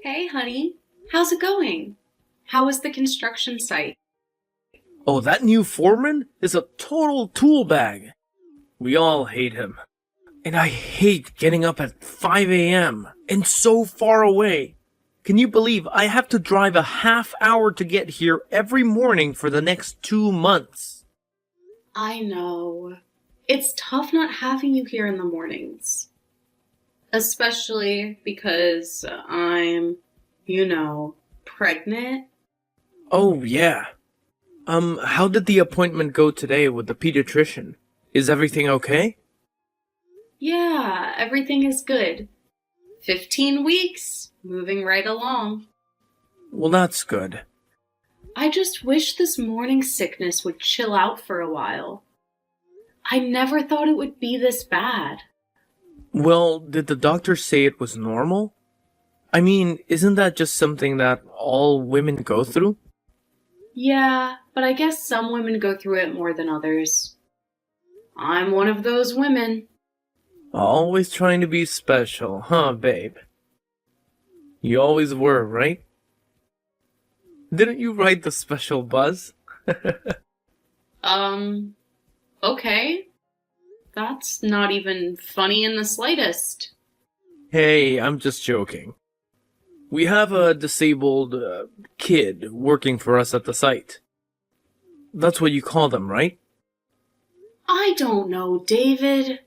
Hey, honey. How's it going? How is the construction site? Oh, that new foreman is a total tool bag. We all hate him. And I hate getting up at 5 a.m. and so far away. Can you believe I have to drive a half hour to get here every morning for the next 2 months? I know. It's tough not having you here in the mornings. Especially because I'm, pregnant. Oh, yeah. How did the appointment go today with the pediatrician? Is everything okay? Yeah, everything is good. 15 weeks, moving right along. Well, that's good. I just wish this morning sickness would chill out for a while. I never thought it would be this bad. Well, did the doctor say it was normal? I mean, isn't that just something that all women go through? Yeah, but I guess some women go through it more than others. I'm one of those women. Always trying to be special, huh, babe? You always were, right? Didn't you write the special buzz? Okay. That's not even funny in the slightest. Hey, I'm just joking. We have a disabled kid working for us at the site. That's what you call them, right? I don't know, David.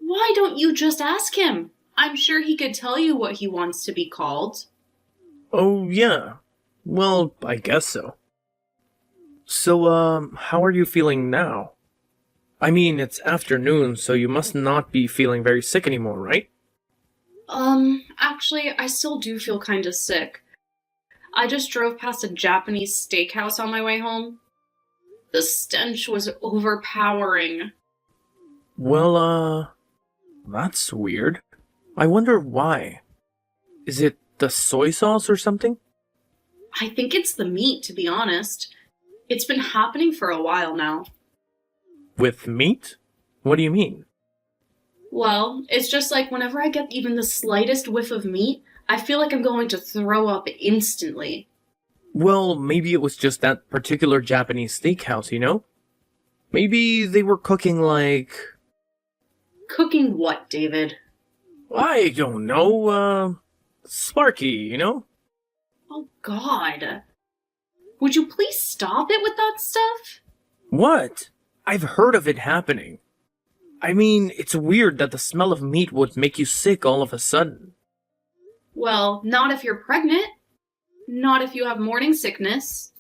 Why don't you just ask him? I'm sure he could tell you what he wants to be called. Oh, yeah. Well, I guess so. So, how are you feeling now? I mean, it's afternoon, so you must not be feeling very sick anymore, right? Actually, I still do feel kinda sick. I just drove past a Japanese steakhouse on my way home. The stench was overpowering. Well, that's weird. I wonder why. Is it the soy sauce or something? I think it's the meat, to be honest. It's been happening for a while now. With meat? What do you mean? Well, it's just like whenever I get even the slightest whiff of meat, I feel like I'm going to throw up instantly. Well, maybe it was just that particular Japanese steakhouse, you know? Maybe they were cooking like... Cooking what, David? I don't know, sparky, you know? Oh, God. Would you please stop it with that stuff? What? I've heard of it happening. I mean, it's weird that the smell of meat would make you sick all of a sudden. Well, not if you're pregnant. Not if you have morning sickness.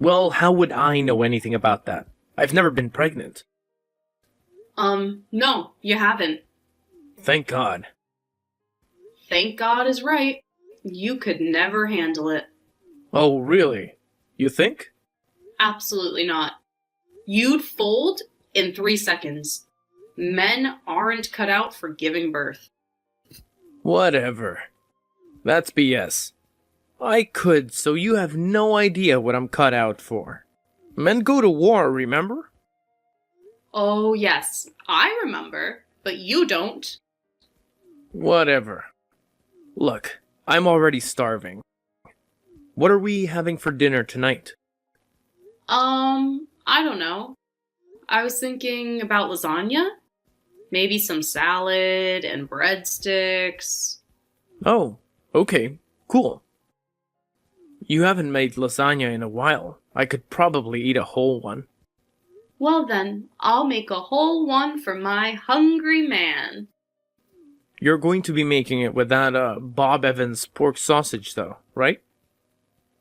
Well, how would I know anything about that? I've never been pregnant. No, you haven't. Thank God. Thank God is right. You could never handle it. Oh, really? You think? Absolutely not. You'd fold in 3 seconds. Men aren't cut out for giving birth. Whatever. That's BS. I could, so you have no idea what I'm cut out for. Men go to war, remember? Oh, yes, I remember, but you don't. Whatever. Look, I'm already starving. What are we having for dinner tonight? I don't know. I was thinking about lasagna. Maybe some salad and breadsticks. Oh, okay, cool. You haven't made lasagna in a while. I could probably eat a whole one. Well then, I'll make a whole one for my hungry man. You're going to be making it with that, Bob Evans pork sausage, though, right?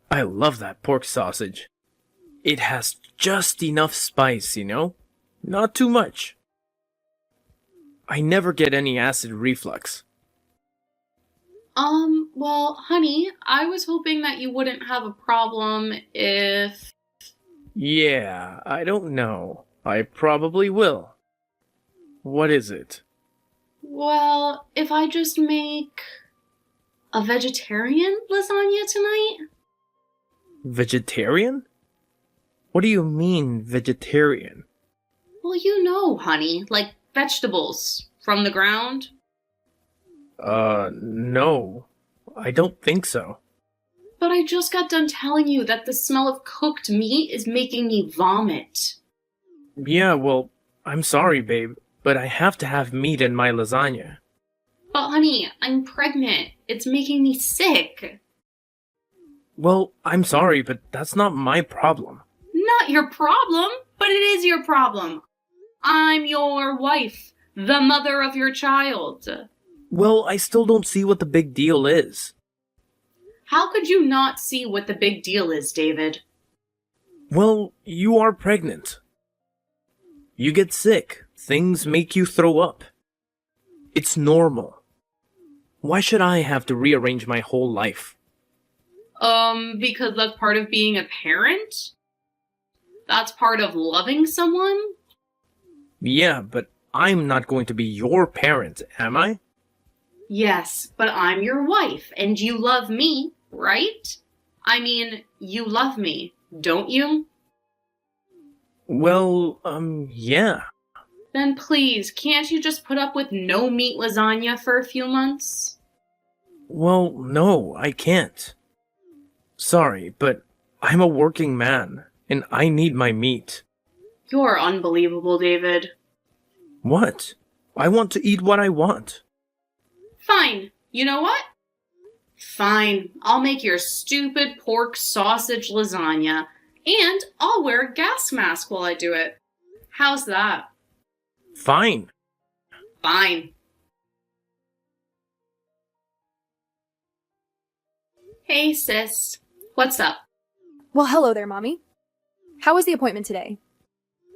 I love that pork sausage. It has just enough spice, you know? Not too much. I never get any acid reflux. Well, honey, I was hoping that you wouldn't have a problem if... Yeah, I don't know. I probably will. What is it? Well, if I just make a vegetarian lasagna tonight? Vegetarian? What do you mean, vegetarian? Well, you know, honey, like vegetables from the ground. No. I don't think so. But I just got done telling you that the smell of cooked meat is making me vomit. Yeah, well, I'm sorry, babe, but I have to have meat in my lasagna. But honey, I'm pregnant. It's making me sick. Well, I'm sorry, but that's not my problem. Not your problem, but it is your problem. I'm your wife, the mother of your child. Well, I still don't see what the big deal is. How could you not see what the big deal is, David? Well, you are pregnant. You get sick. Things make you throw up. It's normal. Why should I have to rearrange my whole life? Because that's part of being a parent? That's part of loving someone? Yeah, but I'm not going to be your parent, am I? Yes, but I'm your wife, and you love me, right? I mean, you love me, don't you? Well, yeah. Then please, can't you just put up with no meat lasagna for a few months? Well, no, I can't. Sorry, but I'm a working man, and I need my meat. You're unbelievable, David. What? I want to eat what I want. Fine. You know what? Fine. I'll make your stupid pork sausage lasagna, and I'll wear a gas mask while I do it. How's that? Fine. Fine. Hey, sis. What's up? Well, hello there, Mommy. How was the appointment today?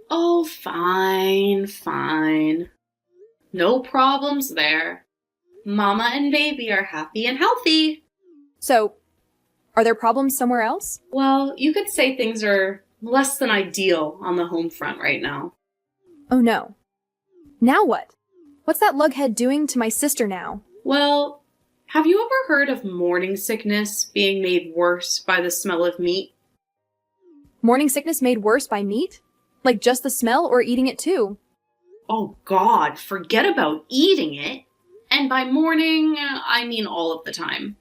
Oh, fine. No problems there. Mama and baby are happy and healthy. So, are there problems somewhere else? Well, you could say things are less than ideal on the home front right now. Oh no. Now what? What's that lughead doing to my sister now? Well, have you ever heard of morning sickness being made worse by the smell of meat? Morning sickness made worse by meat? Like just the smell or eating it too? Oh God, forget about eating it. And by morning, I mean all of the time.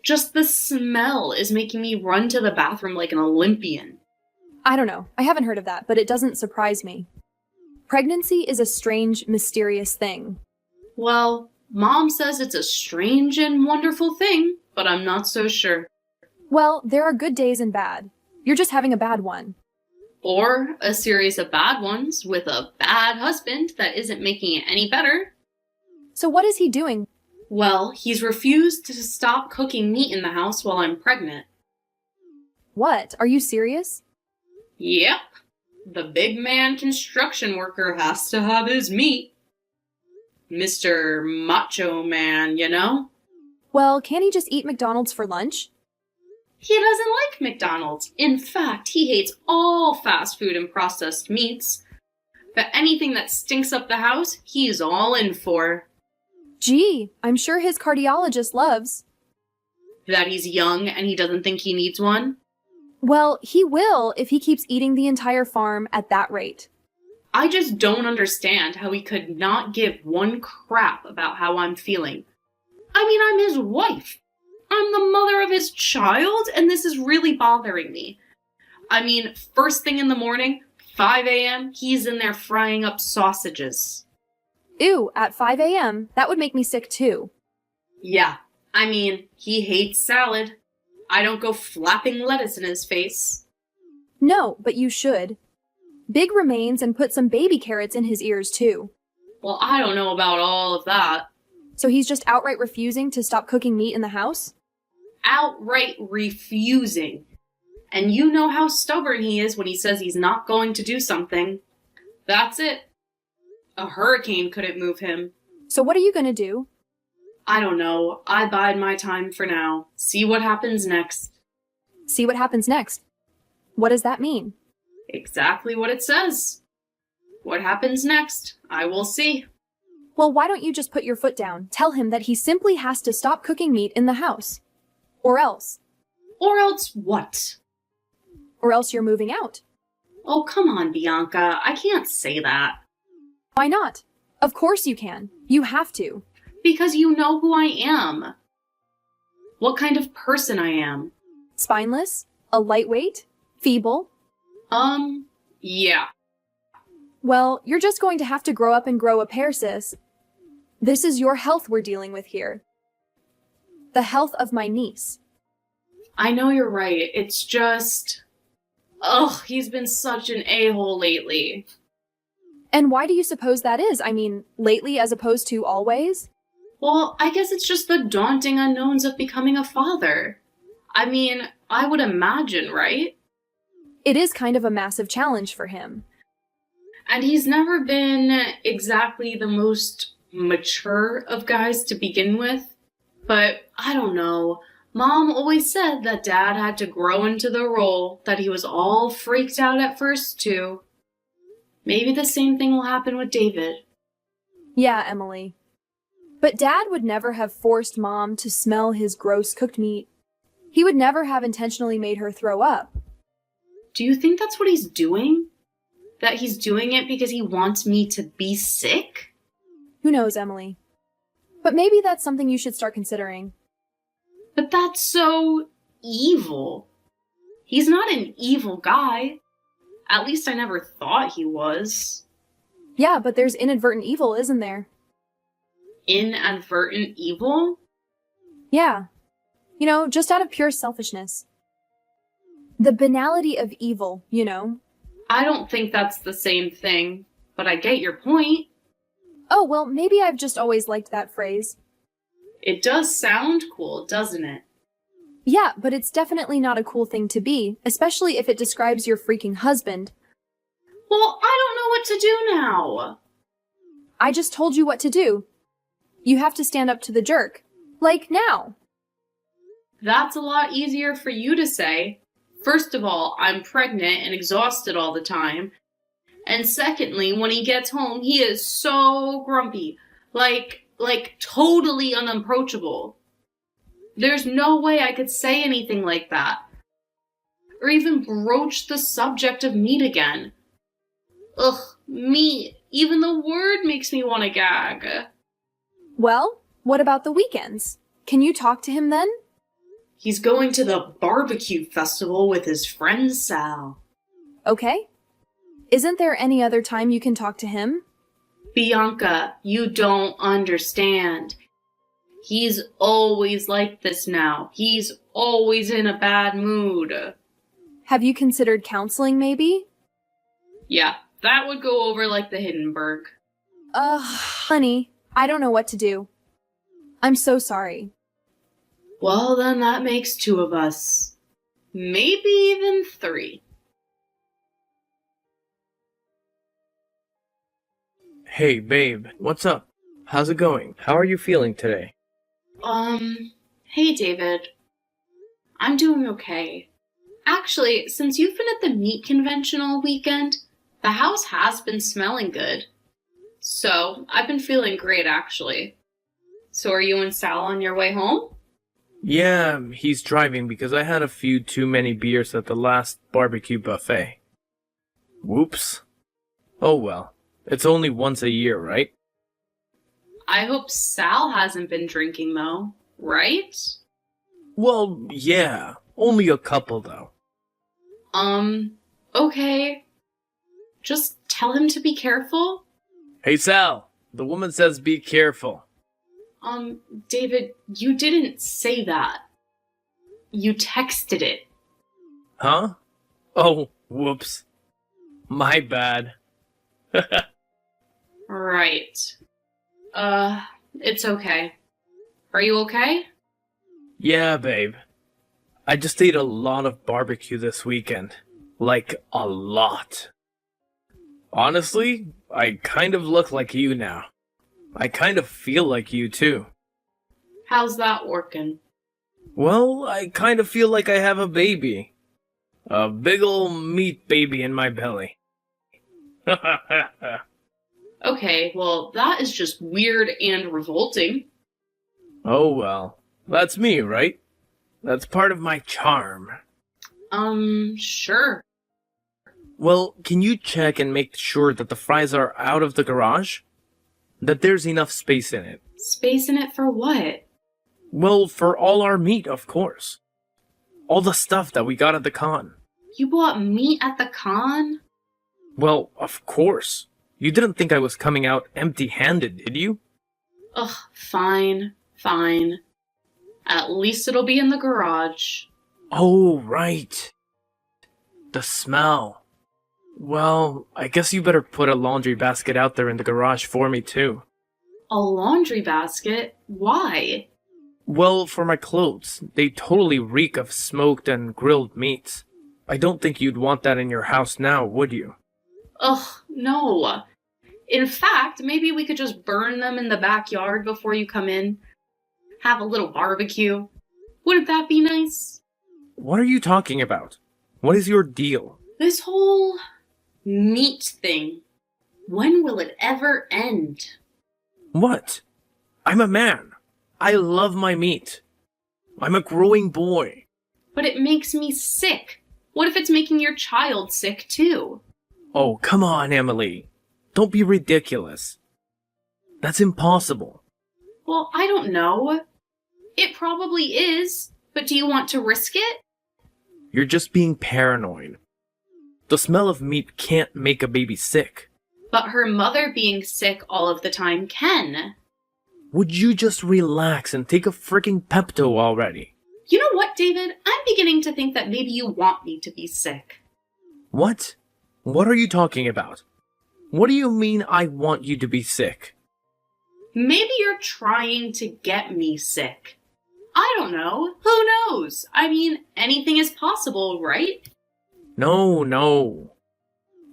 Just the smell is making me run to the bathroom like an Olympian. I don't know. I haven't heard of that, but it doesn't surprise me. Pregnancy is a strange, mysterious thing. Well, Mom says it's a strange and wonderful thing, but I'm not so sure. Well, there are good days and bad. You're just having a bad one. Or a series of bad ones with a bad husband that isn't making it any better. So what is he doing? Well, he's refused to stop cooking meat in the house while I'm pregnant. What? Are you serious? Yep. The big man construction worker has to have his meat. Mr. Macho Man, you know? Well, can't he just eat McDonald's for lunch? He doesn't like McDonald's. In fact, he hates all fast food and processed meats. But anything that stinks up the house, he's all in for. Gee, I'm sure his cardiologist loves. That he's young and he doesn't think he needs one? Well, he will if he keeps eating the entire farm at that rate. I just don't understand how he could not give one crap about how I'm feeling. I mean, I'm his wife. I'm the mother of his child, and this is really bothering me. I mean, first thing in the morning, 5 a.m., he's in there frying up sausages. Ew, at 5 a.m., that would make me sick too. Yeah, I mean, he hates salad. I don't go flapping lettuce in his face. No, but you should. Big remains and put some baby carrots in his ears too. Well, I don't know about all of that. So he's just outright refusing to stop cooking meat in the house? Outright refusing. And you know how stubborn he is when he says he's not going to do something. That's it. A hurricane couldn't move him. So what are you gonna do? I don't know. I bide my time for now. See what happens next. See what happens next. What does that mean? Exactly what it says. What happens next? I will see. Well, why don't you just put your foot down? Tell him that he simply has to stop cooking meat in the house. Or else. Or else what? Or else you're moving out. Oh, come on, Bianca. I can't say that. Why not? Of course you can. You have to. Because you know who I am. What kind of person I am. Spineless? A lightweight? Feeble? Yeah. Well, you're just going to have to grow up and grow a pair, sis. This is your health we're dealing with here. The health of my niece. I know you're right. It's just... Ugh, he's been such an a-hole lately. And why do you suppose that is? I mean, lately as opposed to always? Well, I guess it's just the daunting unknowns of becoming a father. I mean, I would imagine, right? It is kind of a massive challenge for him. And he's never been exactly the most mature of guys to begin with. But I don't know. Mom always said that Dad had to grow into the role, that he was all freaked out at first, too. Maybe the same thing will happen with David. Yeah, Emily. But Dad would never have forced Mom to smell his gross cooked meat. He would never have intentionally made her throw up. Do you think that's what he's doing? That he's doing it because he wants me to be sick? Who knows, Emily? But maybe that's something you should start considering. But that's so evil. He's not an evil guy. At least I never thought he was. Yeah, but there's inadvertent evil, isn't there? Inadvertent evil? Yeah. You know, just out of pure selfishness. The banality of evil, you know. I don't think that's the same thing, but I get your point. Oh, well, maybe I've just always liked that phrase. It does sound cool, doesn't it? Yeah, but it's definitely not a cool thing to be, especially if it describes your freaking husband. Well, I don't know what to do now. I just told you what to do. You have to stand up to the jerk. Like now. That's a lot easier for you to say. First of all, I'm pregnant and exhausted all the time. And secondly, when he gets home, he is so grumpy. Like totally unapproachable. There's no way I could say anything like that. Or even broach the subject of meat again. Ugh, meat. Even the word makes me want to gag. Well, what about the weekends? Can you talk to him then? He's going to the barbecue festival with his friend Sal. Okay. Isn't there any other time you can talk to him? Bianca, you don't understand. He's always like this now. He's always in a bad mood. Have you considered counseling, maybe? Yeah, that would go over like the Hindenburg. Honey, I don't know what to do. I'm so sorry. Well, then that makes 2 of us. Maybe even 3. Hey, babe, what's up? How's it going? How are you feeling today? Hey, David. I'm doing okay. Actually, since you've been at the meat convention all weekend, the house has been smelling good. So, I've been feeling great, actually. So are you and Sal on your way home? Yeah, he's driving because I had a few too many beers at the last barbecue buffet. Whoops. Oh well, it's only once a year, right? I hope Sal hasn't been drinking, though, right? Well, yeah, only a couple though. Okay. Just tell him to be careful. Hey Sal, the woman says be careful. David, you didn't say that. You texted it. Huh? Oh, whoops. My bad. Right. It's okay. Are you okay? Yeah, babe. I just ate a lot of barbecue this weekend. Like, a lot. Honestly, I kind of look like you now. I kind of feel like you too. How's that working? Well, I kind of feel like I have a baby. A big ol' meat baby in my belly. Okay, well, that is just weird and revolting. Oh well, that's me, right? That's part of my charm. Sure. Well, can you check and make sure that the fries are out of the garage? That there's enough space in it. Space in it for what? Well, for all our meat, of course. All the stuff that we got at the con. You bought meat at the con? Well, of course. You didn't think I was coming out empty-handed, did you? Ugh, fine. At least it'll be in the garage. Oh, right. The smell. Well, I guess you better put a laundry basket out there in the garage for me, too. A laundry basket? Why? Well, for my clothes. They totally reek of smoked and grilled meats. I don't think you'd want that in your house now, would you? Ugh, no. In fact, maybe we could just burn them in the backyard before you come in. Have a little barbecue. Wouldn't that be nice? What are you talking about? What is your deal? This whole meat thing. When will it ever end? What? I'm a man. I love my meat. I'm a growing boy. But it makes me sick. What if it's making your child sick too? Oh, come on, Emily. Don't be ridiculous. That's impossible. Well, I don't know. It probably is, but do you want to risk it? You're just being paranoid. The smell of meat can't make a baby sick. But her mother being sick all of the time can. Would you just relax and take a freaking Pepto already? You know what, David? I'm beginning to think that maybe you want me to be sick. What? What are you talking about? What do you mean I want you to be sick? Maybe you're trying to get me sick. I don't know. Who knows? I mean, anything is possible, right? No.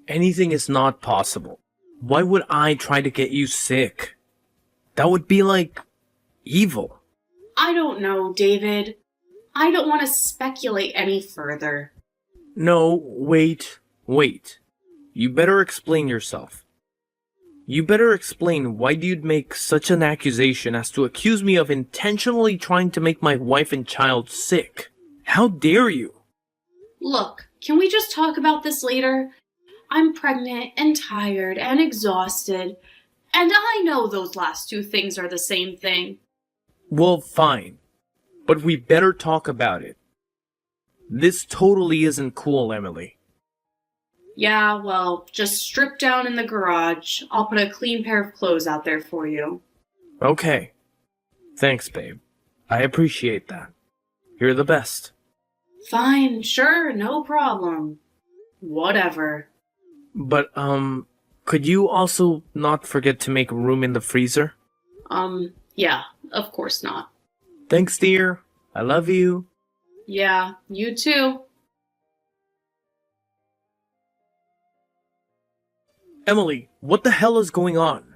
Anything is not possible. Why would I try to get you sick? That would be like evil. I don't know, David. I don't want to speculate any further. No, wait. You better explain yourself. You better explain why you'd make such an accusation as to accuse me of intentionally trying to make my wife and child sick. How dare you? Look, can we just talk about this later? I'm pregnant and tired and exhausted, and I know those last two things are the same thing. Well, fine. But we better talk about it. This totally isn't cool, Emily. Yeah, well, just strip down in the garage. I'll put a clean pair of clothes out there for you. Okay. Thanks, babe. I appreciate that. You're the best. Fine, sure, no problem. Whatever. But, could you also not forget to make room in the freezer? Yeah, of course not. Thanks, dear. I love you. Yeah, you too. Emily, what the hell is going on?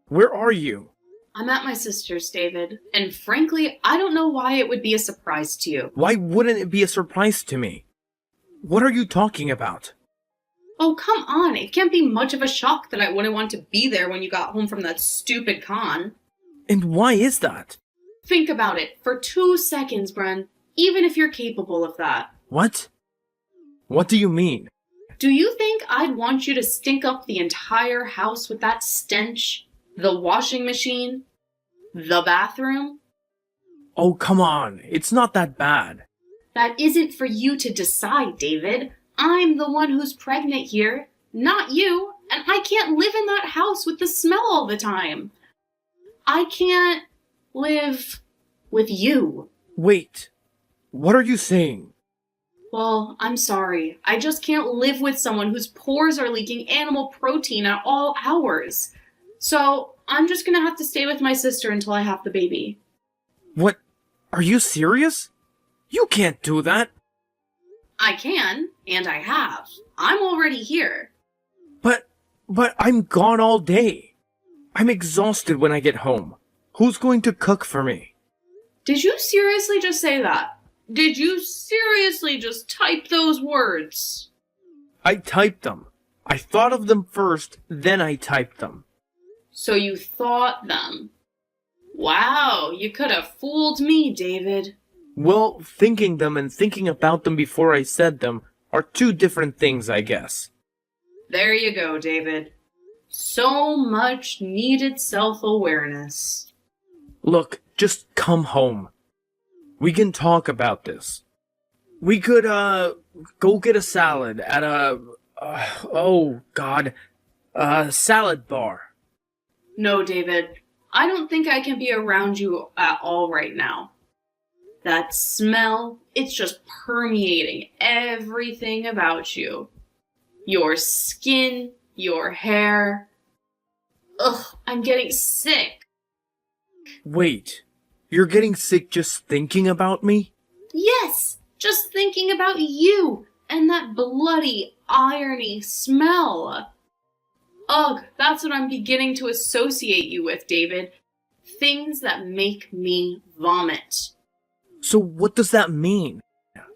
Where are you? I'm at my sister's, David, and frankly, I don't know why it would be a surprise to you. Why wouldn't it be a surprise to me? What are you talking about? Oh, come on, it can't be much of a shock that I wouldn't want to be there when you got home from that stupid con. And why is that? Think about it for 2 seconds, Bren, even if you're capable of that. What? What do you mean? Do you think I'd want you to stink up the entire house with that stench? The washing machine? The bathroom? Oh, come on. It's not that bad. That isn't for you to decide, David. I'm the one who's pregnant here, not you, and I can't live in that house with the smell all the time. I can't live with you. Wait. What are you saying? Well, I'm sorry. I just can't live with someone whose pores are leaking animal protein at all hours. So, I'm just gonna have to stay with my sister until I have the baby. What? Are you serious? You can't do that. I can, and I have. I'm already here. But I'm gone all day. I'm exhausted when I get home. Who's going to cook for me? Did you seriously just say that? Did you seriously just type those words? I typed them. I thought of them first, then I typed them. So you thought them. Wow, you could have fooled me, David. Well, thinking them and thinking about them before I said them are two different things, I guess. There you go, David. So much needed self-awareness. Look, just come home. We can talk about this. We could, go get a salad at salad bar. No, David. I don't think I can be around you at all right now. That smell, it's just permeating everything about you. Your skin, your hair. Ugh, I'm getting sick. Wait, you're getting sick just thinking about me? Yes, just thinking about you and that bloody, irony smell. Ugh, that's what I'm beginning to associate you with, David. Things that make me vomit. So what does that mean?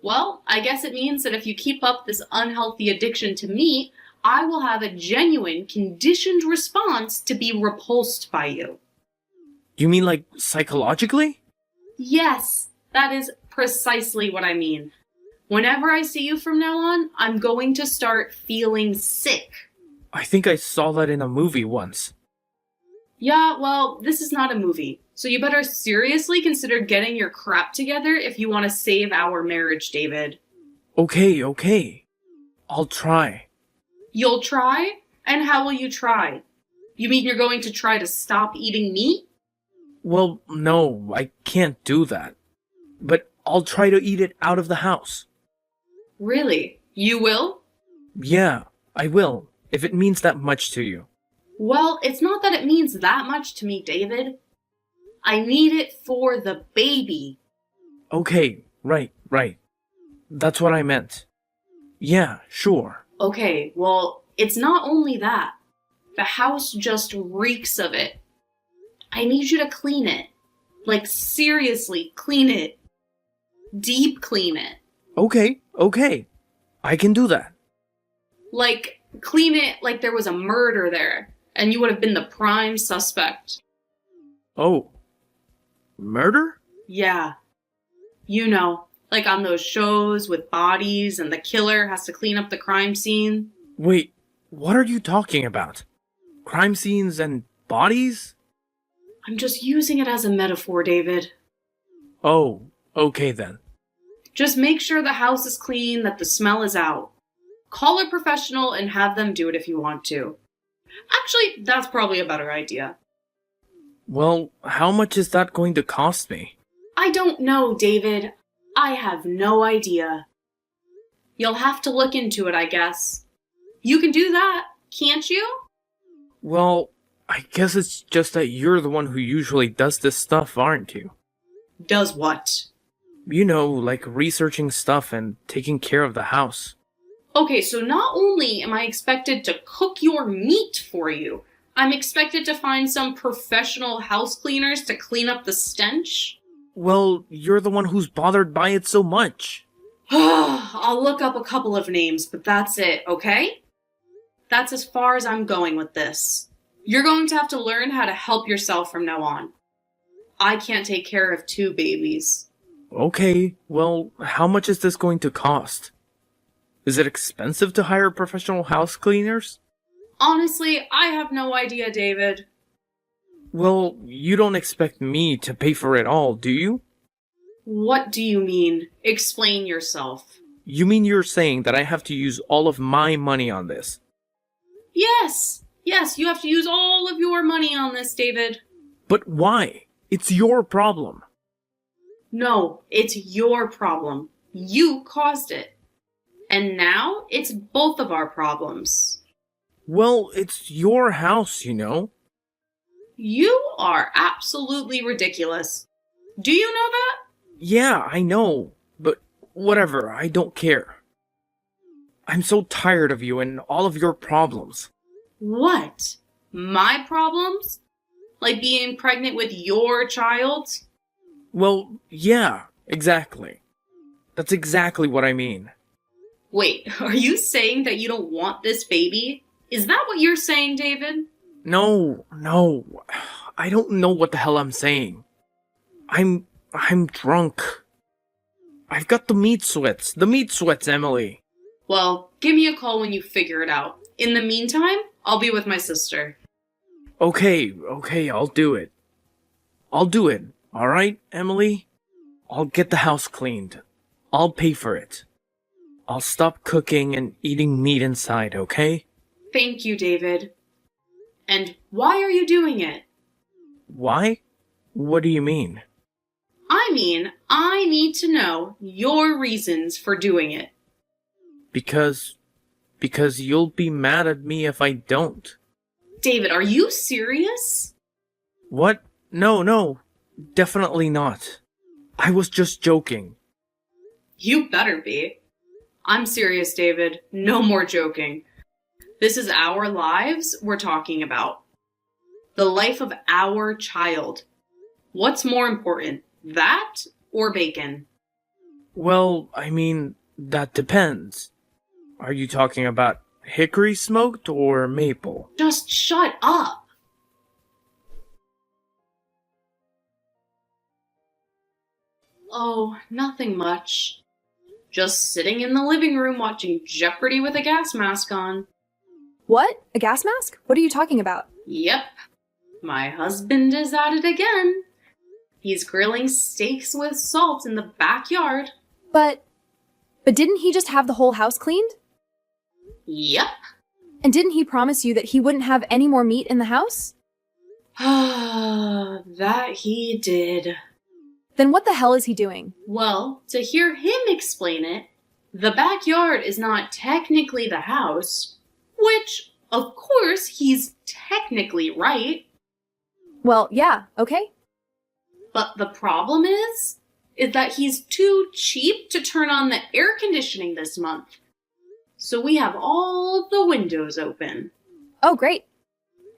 Well, I guess it means that if you keep up this unhealthy addiction to meat, I will have a genuine, conditioned response to be repulsed by you. You mean like psychologically? Yes, that is precisely what I mean. Whenever I see you from now on, I'm going to start feeling sick. I think I saw that in a movie once. Yeah, well, this is not a movie, so you better seriously consider getting your crap together if you want to save our marriage, David. Okay. I'll try. You'll try? And how will you try? You mean you're going to try to stop eating meat? Well, no, I can't do that. But I'll try to eat it out of the house. Really? You will? Yeah, I will, if it means that much to you. Well, it's not that it means that much to me, David. I need it for the baby. Okay, right. That's what I meant. Yeah, sure. Okay, well, it's not only that. The house just reeks of it. I need you to clean it. Like, seriously, clean it. Deep clean it. Okay. I can do that. Like, clean it like there was a murder there, and you would have been the prime suspect. Oh. Murder? Yeah. You know, like on those shows with bodies and the killer has to clean up the crime scene. Wait, what are you talking about? Crime scenes and bodies? I'm just using it as a metaphor, David. Oh, okay then. Just make sure the house is clean, that the smell is out. Call a professional and have them do it if you want to. Actually, that's probably a better idea. Well, how much is that going to cost me? I don't know, David. I have no idea. You'll have to look into it, I guess. You can do that, can't you? Well, I guess it's just that you're the one who usually does this stuff, aren't you? Does what? You know, like researching stuff and taking care of the house. Okay, so not only am I expected to cook your meat for you, I'm expected to find some professional house cleaners to clean up the stench? Well, you're the one who's bothered by it so much. I'll look up a couple of names, but that's it, okay? That's as far as I'm going with this. You're going to have to learn how to help yourself from now on. I can't take care of 2 babies. Okay, well, how much is this going to cost? Is it expensive to hire professional house cleaners? Honestly, I have no idea, David. Well, you don't expect me to pay for it all, do you? What do you mean? Explain yourself. You mean you're saying that I have to use all of my money on this? Yes, you have to use all of your money on this, David. But why? It's your problem. No, it's your problem. You caused it. And now it's both of our problems. Well, it's your house, you know. You are absolutely ridiculous. Do you know that? Yeah, I know, but whatever, I don't care. I'm so tired of you and all of your problems. What? My problems? Like being pregnant with your child? Well, yeah, exactly. That's exactly what I mean. Wait, are you saying that you don't want this baby? Is that what you're saying, David? No. I don't know what the hell I'm saying. I'm drunk. I've got the meat sweats, Emily. Well, give me a call when you figure it out. In the meantime, I'll be with my sister. Okay, I'll do it. Alright, Emily? I'll get the house cleaned. I'll pay for it. I'll stop cooking and eating meat inside, okay? Thank you, David. And why are you doing it? Why? What do you mean? I mean, I need to know your reasons for doing it. Because you'll be mad at me if I don't. David, are you serious? What? No, definitely not. I was just joking. You better be. I'm serious, David. No more joking. This is our lives we're talking about. The life of our child. What's more important, that or bacon? Well, I mean, that depends. Are you talking about hickory smoked or maple? Just shut up. Oh, nothing much. Just sitting in the living room watching Jeopardy with a gas mask on. What? A gas mask? What are you talking about? Yep. My husband is at it again. He's grilling steaks with salt in the backyard. But didn't he just have the whole house cleaned? Yep. And didn't he promise you that he wouldn't have any more meat in the house? That he did. Then what the hell is he doing? Well, to hear him explain it, the backyard is not technically the house, which, of course, he's technically right. Well, yeah, okay. But the problem is that he's too cheap to turn on the air conditioning this month. So we have all the windows open. Oh, great.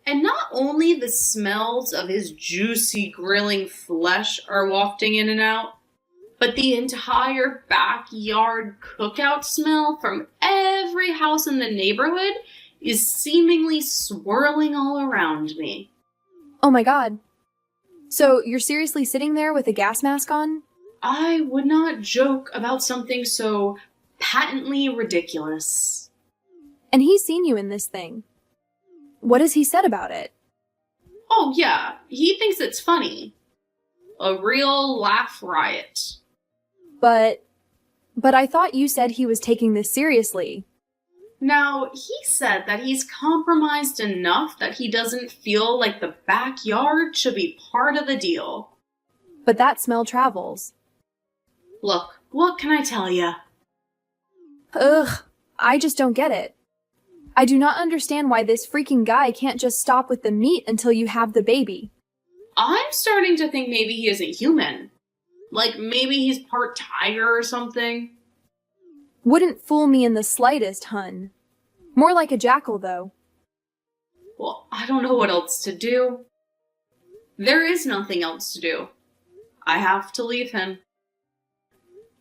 And not only the smells of his juicy grilling flesh are wafting in and out, but the entire backyard cookout smell from every house in the neighborhood is seemingly swirling all around me. Oh my god. So you're seriously sitting there with a gas mask on? I would not joke about something so patently ridiculous. And he's seen you in this thing. What has he said about it? Oh yeah, he thinks it's funny. A real laugh riot. But I thought you said he was taking this seriously. Now, he said that he's compromised enough that he doesn't feel like the backyard should be part of the deal. But that smell travels. Look, what can I tell ya? Ugh, I just don't get it. I do not understand why this freaking guy can't just stop with the meat until you have the baby. I'm starting to think maybe he isn't human. Like maybe he's part tiger or something. Wouldn't fool me in the slightest, hun. More like a jackal, though. Well, I don't know what else to do. There is nothing else to do. I have to leave him.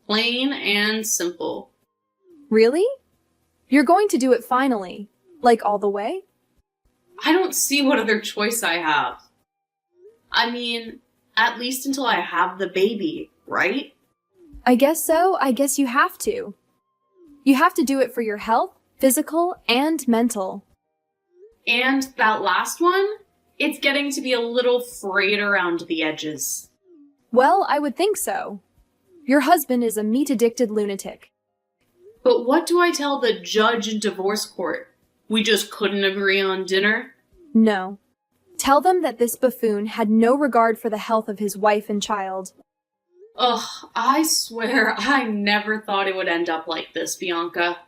Plain and simple. Really? You're going to do it finally? Like all the way? I don't see what other choice I have. I mean, at least until I have the baby, right? I guess so. I guess you have to. You have to do it for your health, physical, and mental. And that last one, it's getting to be a little frayed around the edges. Well, I would think so. Your husband is a meat-addicted lunatic. But what do I tell the judge in divorce court? We just couldn't agree on dinner? No. Tell them that this buffoon had no regard for the health of his wife and child. Ugh, I swear I never thought it would end up like this, Bianca.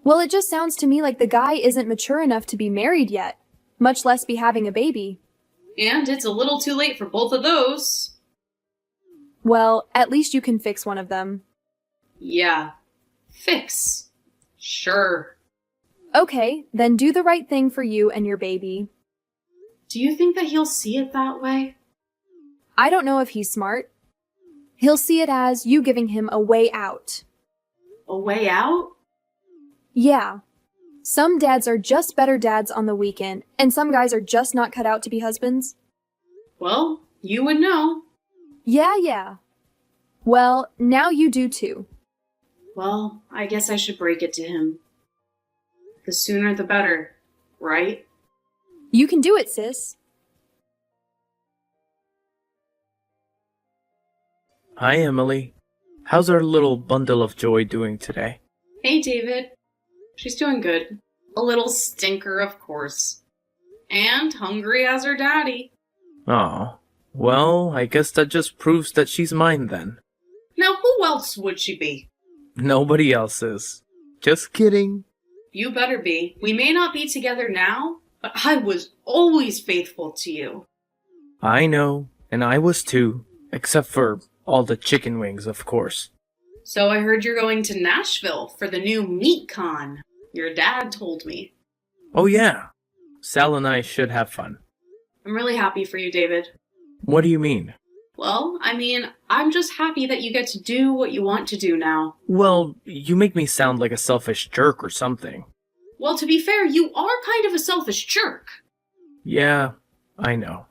Well, it just sounds to me like the guy isn't mature enough to be married yet, much less be having a baby. And it's a little too late for both of those. Well, at least you can fix one of them. Yeah. Fix. Sure. Okay, then do the right thing for you and your baby. Do you think that he'll see it that way? I don't know if he's smart. He'll see it as you giving him a way out. A way out? Yeah. Some dads are just better dads on the weekend, and some guys are just not cut out to be husbands. Well, you would know. Yeah. Well, now you do too. Well, I guess I should break it to him. The sooner the better, right? You can do it, sis. Hi, Emily. How's our little bundle of joy doing today? Hey, David. She's doing good. A little stinker, of course. And hungry as her daddy. Oh, well, I guess that just proves that she's mine then. Now, who else would she be? Nobody else is. Just kidding. You better be. We may not be together now, but I was always faithful to you. I know, and I was too, except for all the chicken wings, of course. So I heard you're going to Nashville for the new Meat Con. Your dad told me. Oh yeah, Sal and I should have fun. I'm really happy for you, David. What do you mean? Well, I'm just happy that you get to do what you want to do now. Well, you make me sound like a selfish jerk or something. Well, to be fair, you are kind of a selfish jerk. Yeah, I know.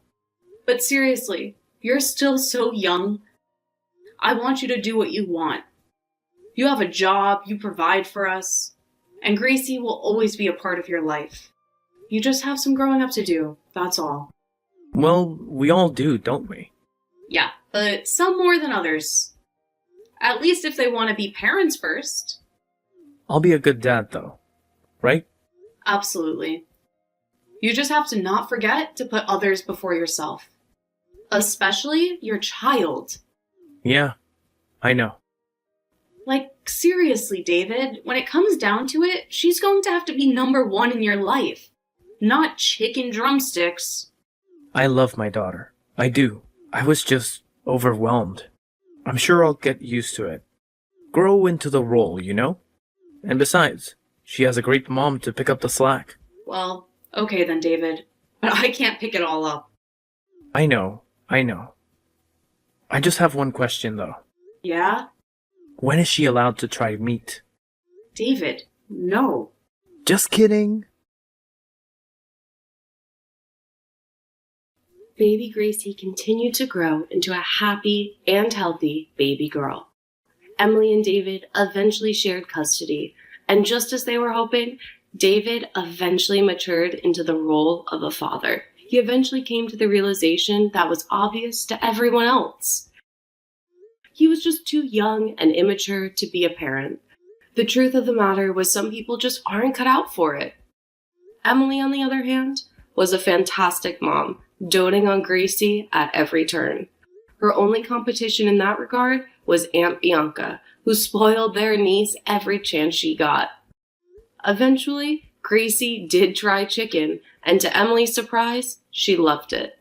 But seriously, you're still so young. I want you to do what you want. You have a job, you provide for us, and Gracie will always be a part of your life. You just have some growing up to do, that's all. Well, we all do, don't we? Yeah, but some more than others. At least if they want to be parents first. I'll be a good dad, though. Right? Absolutely. You just have to not forget to put others before yourself. Especially your child. Yeah, I know. Like, seriously, David, when it comes down to it, she's going to have to be number one in your life. Not chicken drumsticks. I love my daughter. I do. I was just overwhelmed. I'm sure I'll get used to it. Grow into the role, you know? And besides, she has a great mom to pick up the slack. Well, okay then, David. But I can't pick it all up. I know. I just have one question, though. Yeah? When is she allowed to try meat? David, no. Just kidding. Baby Gracie continued to grow into a happy and healthy baby girl. Emily and David eventually shared custody, and just as they were hoping, David eventually matured into the role of a father. He eventually came to the realization that was obvious to everyone else. He was just too young and immature to be a parent. The truth of the matter was some people just aren't cut out for it. Emily, on the other hand, was a fantastic mom, doting on Gracie at every turn. Her only competition in that regard was Aunt Bianca, who spoiled their niece every chance she got. Eventually, Gracie did try chicken, and to Emily's surprise, she loved it.